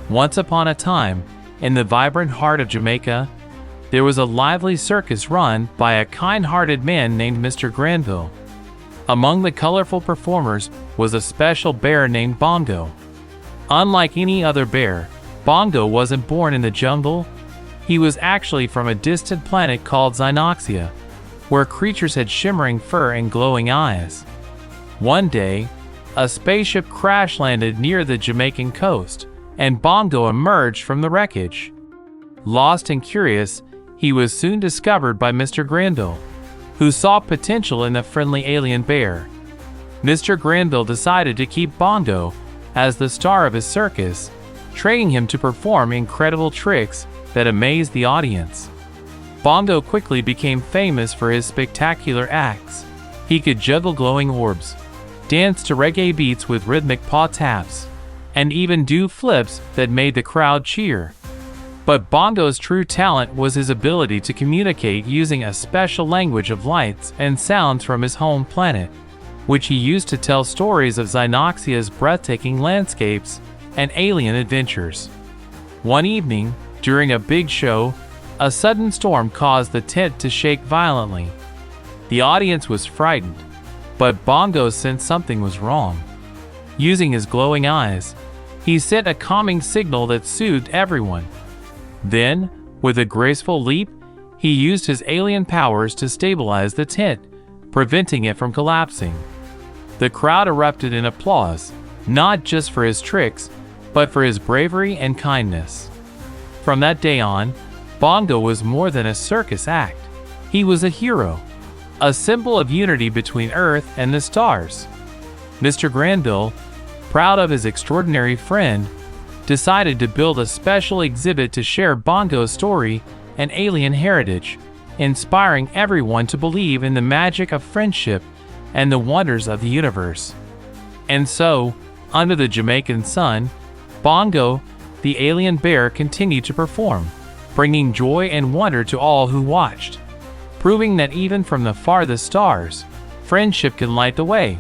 Once upon a time, in the vibrant heart of Jamaica, there was a lively circus run by a kind-hearted man named Mr. Granville. Among the colorful performers was a special bear named Bongo. Unlike any other bear, Bongo wasn't born in the jungle. He was actually from a distant planet called Xynoxia, where creatures had shimmering fur and glowing eyes. One day, a spaceship crash-landed near the Jamaican coast, and Bongo emerged from the wreckage. Lost and curious, he was soon discovered by Mr. Granville, who saw potential in the friendly alien bear. Mr. Granville decided to keep Bongo as the star of his circus, training him to perform incredible tricks that amazed the audience. Bongo quickly became famous for his spectacular acts. He could juggle glowing orbs, dance to reggae beats with rhythmic paw taps, and even do flips that made the crowd cheer. But Bongo's true talent was his ability to communicate using a special language of lights and sounds from his home planet, which he used to tell stories of Xynoxia's breathtaking landscapes and alien adventures. One evening, during a big show, a sudden storm caused the tent to shake violently. The audience was frightened, but Bongo sensed something was wrong. Using his glowing eyes, he sent a calming signal that soothed everyone. Then, with a graceful leap, he used his alien powers to stabilize the tent, preventing it from collapsing. The crowd erupted in applause, not just for his tricks, but for his bravery and kindness. From that day on, Bongo was more than a circus act. He was a hero, a symbol of unity between Earth and the stars. Mr. Granville, proud of his extraordinary friend, decided to build a special exhibit to share Bongo's story and alien heritage, inspiring everyone to believe in the magic of friendship and the wonders of the universe. And so, under the Jamaican sun, Bongo, the alien bear, continued to perform, bringing joy and wonder to all who watched, proving that even from the farthest stars, friendship can light the way.